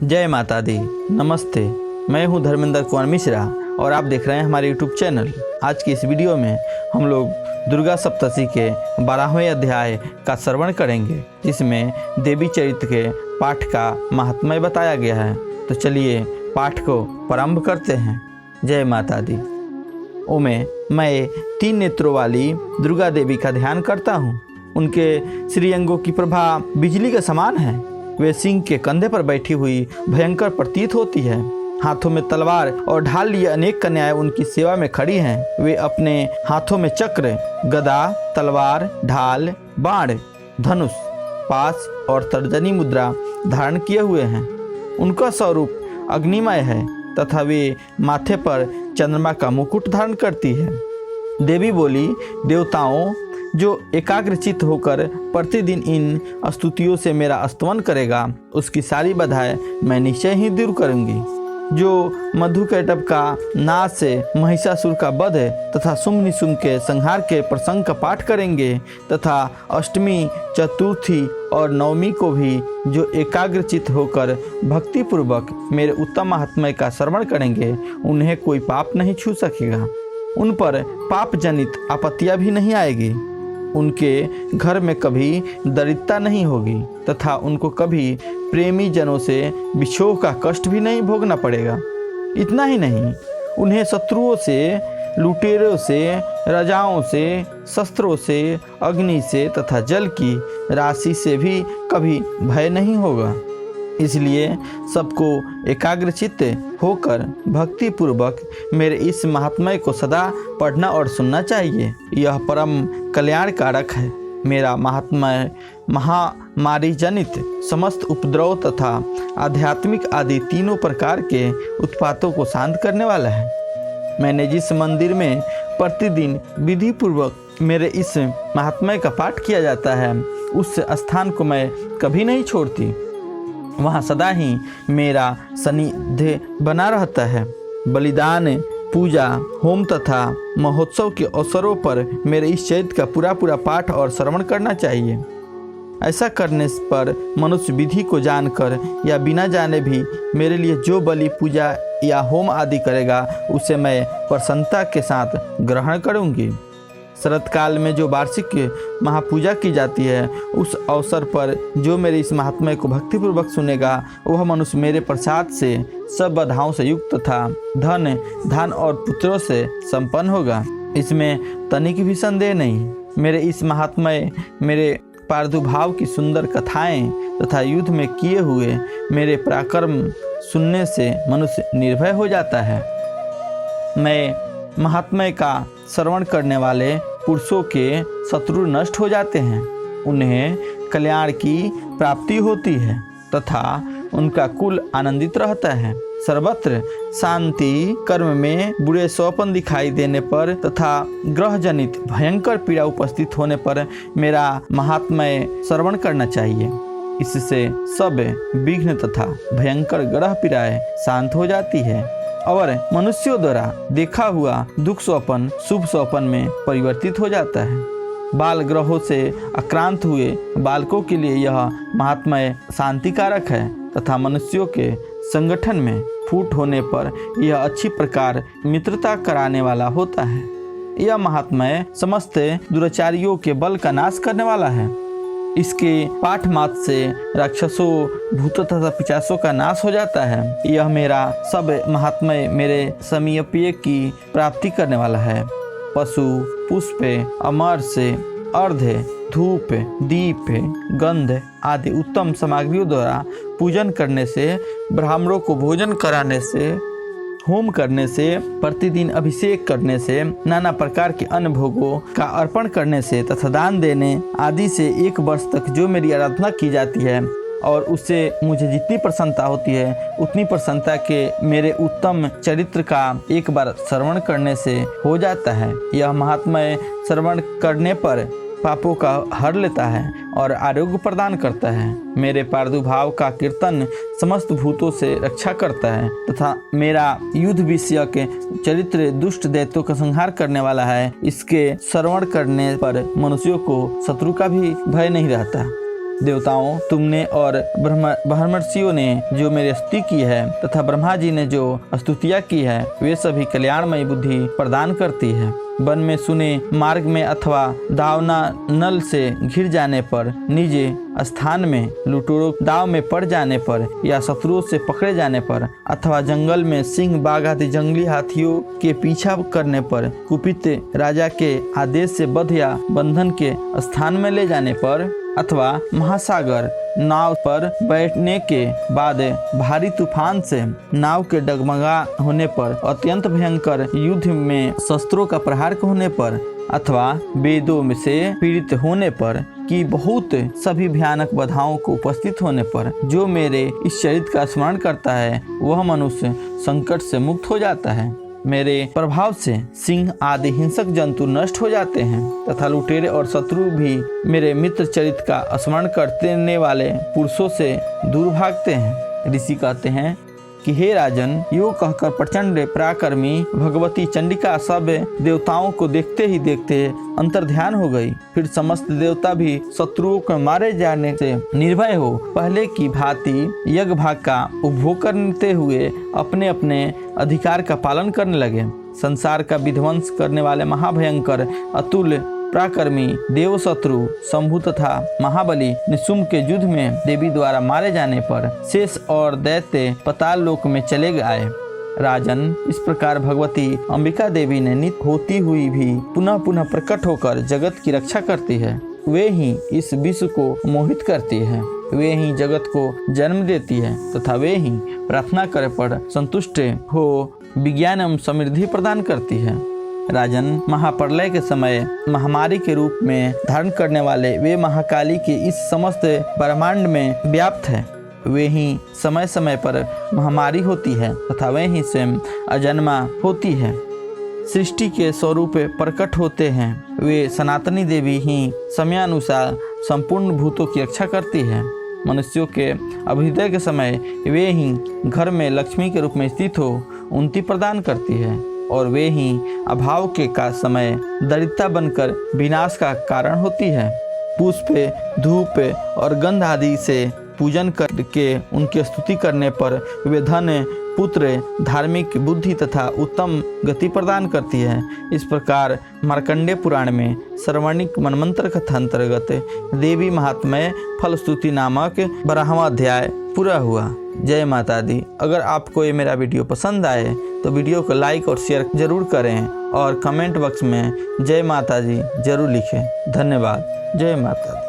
जय माता दी। नमस्ते, मैं हूं धर्मेंद्र कुमार मिश्रा और आप देख रहे हैं हमारे यूट्यूब चैनल। आज की इस वीडियो में हम लोग दुर्गा सप्तशती के 12वें अध्याय का श्रवण करेंगे, जिसमें देवी चरित्र के पाठ का महात्म्य बताया गया है। तो चलिए पाठ को प्रारंभ करते हैं। जय माता दी। ओमे मैं 3 नेत्रों वाली दुर्गा देवी का ध्यान करता हूँ। उनके श्रीअंगों की प्रभा बिजली के समान है। वे सिंह के कंधे पर बैठी हुई भयंकर प्रतीत होती है। हाथों में तलवार और ढाल लिए अनेक कन्याएं उनकी सेवा में खड़ी हैं। वे अपने हाथों में चक्र, गदा, तलवार, ढाल, बाण, धनुष, पाश और तर्जनी मुद्रा धारण किए हुए हैं। उनका स्वरूप अग्निमय है तथा वे माथे पर चंद्रमा का मुकुट धारण करती है। देवी बोली, देवताओं, जो एकाग्रचित होकर प्रतिदिन इन स्तुतियों से मेरा स्तवन करेगा, उसकी सारी बाधाएं मैं निश्चय ही दूर करूंगी। जो मधुकैटभ का नाश से महिषासुर का वध तथा शुंभ निशुंभ के संहार के प्रसंग का पाठ करेंगे तथा अष्टमी, चतुर्थी और नवमी को भी जो एकाग्रचित होकर भक्तिपूर्वक मेरे उत्तम महात्म्य का श्रवण करेंगे, उन्हें कोई पाप नहीं छू सकेगा। उन पर पाप जनित आपत्तियां भी नहीं आएगी। उनके घर में कभी दरिद्रता नहीं होगी तथा उनको कभी प्रेमी जनों से विछोह का कष्ट भी नहीं भोगना पड़ेगा। इतना ही नहीं, उन्हें शत्रुओं से, लुटेरों से, राजाओं से, शस्त्रों से, अग्नि से तथा जल की राशि से भी कभी भय नहीं होगा। इसलिए सबको एकाग्रचित्त होकर भक्तिपूर्वक मेरे इस महात्म्य को सदा पढ़ना और सुनना चाहिए। यह परम कल्याणकारक है। मेरा महात्म्य महामारी जनित समस्त उपद्रव तथा आध्यात्मिक आदि तीनों प्रकार के उत्पातों को शांत करने वाला है। मैंने जिस मंदिर में प्रतिदिन विधि पूर्वक मेरे इस महात्म्य का पाठ किया जाता है, उस स्थान को मैं कभी नहीं छोड़ती। वहाँ सदा ही मेरा सानिध्य बना रहता है। बलिदान, पूजा, होम तथा महोत्सव के अवसरों पर मेरे इस चरित्र का पूरा पाठ और श्रवण करना चाहिए। ऐसा करने पर मनुष्य विधि को जानकर या बिना जाने भी मेरे लिए जो बलि, पूजा या होम आदि करेगा, उसे मैं प्रसन्नता के साथ ग्रहण करूँगी। शरत काल में जो वार्षिक महापूजा की जाती है, उस अवसर पर जो मेरे इस महात्म्य को भक्तिपूर्वक सुनेगा, वह मनुष्य मेरे प्रसाद से सब बाधाओं से युक्त तथा धन और पुत्रों से संपन्न होगा। इसमें तनिक भी संदेह नहीं। मेरे इस महात्म्य, मेरे प्रादुर्भाव की सुंदर कथाएं तथा युद्ध में किए हुए मेरे पराक्रम सुनने से मनुष्य निर्भय हो जाता है। मैं महात्म्य का श्रवण करने वाले पुरुषों के शत्रु नष्ट हो जाते हैं। उन्हें कल्याण की प्राप्ति होती है तथा उनका कुल आनंदित रहता है। सर्वत्र शांति, कर्म में बुरे स्वपन दिखाई देने पर तथा ग्रह जनित भयंकर पीड़ा उपस्थित होने पर मेरा महात्म्य श्रवण करना चाहिए। इससे सब विघ्न तथा भयंकर ग्रह पीड़ाएं शांत हो जाती है और मनुष्यों द्वारा देखा हुआ दुख स्वपन शुभ स्वपन में परिवर्तित हो जाता है। बाल ग्रहों से आक्रांत हुए बालकों के लिए यह महात्म्य शांतिकारक है तथा मनुष्यों के संगठन में फूट होने पर यह अच्छी प्रकार मित्रता कराने वाला होता है। यह महात्म्य समस्त दुराचारियों के बल का नाश करने वाला है। इसके पाठ मात्र से राक्षसों, भूतों तथा पिशाचों का नाश हो जाता है। यह मेरा सब महात्म्य मेरे समीपीय की प्राप्ति करने वाला है। पशु, पुष्प, अमरस, अर्घ्य, धूप, दीप, गंध आदि उत्तम सामग्रियों द्वारा पूजन करने से, ब्राह्मणों को भोजन कराने से, होम करने से, प्रतिदिन अभिषेक करने से, नाना प्रकार के अन्न भोगों का अर्पण करने से तथा दान देने आदि से 1 वर्ष तक जो मेरी आराधना की जाती है और उससे मुझे जितनी प्रसन्नता होती है, उतनी प्रसन्नता के मेरे उत्तम चरित्र का एक बार श्रवण करने से हो जाता है। यह महात्म्य श्रवण करने पर पापों का हर लेता है और आरोग्य प्रदान करता है। मेरे प्रादुर्भाव का कीर्तन समस्त भूतों से रक्षा करता है तथा मेरा युद्ध विषयक चरित्र दुष्ट दैत्यों का संहार करने वाला है। इसके श्रवण करने पर मनुष्यों को शत्रु का भी भय नहीं रहता। देवताओं, तुमने और ब्रह्मर्षियों ने जो मेरी स्तुति की है तथा ब्रह्मा जी ने जो स्तुतियाँ की है वे सभी कल्याणमयी बुद्धि प्रदान करती है। वन में सुने मार्ग में अथवा दावना नल से घिर जाने पर, निज स्थान में लुटेरों दाव में पड़ जाने पर या शत्रुओं से पकड़े जाने पर अथवा जंगल में सिंह बाघ आदि जंगली हाथियों के पीछा करने पर, कुपित राजा के आदेश से बध या बंधन के स्थान में ले जाने पर अथवा महासागर नाव पर बैठने के बाद भारी तूफान से नाव के डगमगा होने पर, अत्यंत भयंकर युद्ध में शस्त्रों का प्रहार होने पर अथवा वेदों में से पीड़ित होने पर कि बहुत सभी भयानक बाधाओं को उपस्थित होने पर जो मेरे इस चरित्र का स्मरण करता है वह मनुष्य संकट से मुक्त हो जाता है। मेरे प्रभाव से सिंह आदि हिंसक जंतु नष्ट हो जाते हैं तथा लुटेरे और शत्रु भी मेरे मित्र चरित्र का स्मरण करने वाले पुरुषों से दूर भागते हैं। ऋषि कहते हैं कि हे राजन, यो कहकर प्रचंड पराक्रमी भगवती चंडिका सब देवताओं को देखते ही देखते अंतर्ध्यान हो गई। फिर समस्त देवता भी शत्रुओं को मारे जाने से निर्भय हो पहले की भांति यज्ञ भाग का उपभोग करते हुए अपने अपने अधिकार का पालन करने लगे। संसार का विध्वंस करने वाले महाभयंकर अतुल पराक्रमी देव शत्रु शंभु तथा महाबली निशुम्भ के युद्ध में देवी द्वारा मारे जाने पर शेष और दैत्य पाताल लोक में चले गए। राजन, इस प्रकार भगवती अंबिका देवी ने नित्य होती हुई भी पुनः पुनः प्रकट होकर जगत की रक्षा करती है। वे ही इस विश्व को मोहित करती है, वे ही जगत को जन्म देती है तथा वे ही प्रार्थना करे पर संतुष्ट हो विज्ञान एवं समृद्धि प्रदान करती है। राजन, महाप्रलय के समय महामारी के रूप में धारण करने वाले वे महाकाली के इस समस्त ब्रह्मांड में व्याप्त है। वे ही समय समय पर महामारी होती है तथा वे ही स्वयं अजन्मा होती है, सृष्टि के स्वरूप प्रकट होते हैं। वे सनातनी देवी ही समयानुसार संपूर्ण भूतों की रक्षा करती है। मनुष्यों के अभ्युदय के समय वे ही घर में लक्ष्मी के रूप में स्थित हो उन्नति प्रदान करती है और वे ही अभाव के का समय दरिद्रता बनकर विनाश का कारण होती है। पुष्प, धूप और गंध आदि से पूजन करके उनकी स्तुति करने पर वे धन, पुत्र, धार्मिक बुद्धि तथा उत्तम गति प्रदान करती है। इस प्रकार मार्कंडेय पुराण में श्रवणिक मनमंत्र कथा अंतर्गत देवी महात्म्य फलस्तुति नामक 12वां अध्याय पूरा हुआ। जय माता दी। अगर आपको ये मेरा वीडियो पसंद आए तो वीडियो को लाइक और शेयर जरूर करें और कमेंट बॉक्स में जय माता दी जरूर लिखें। धन्यवाद। जय माता दी।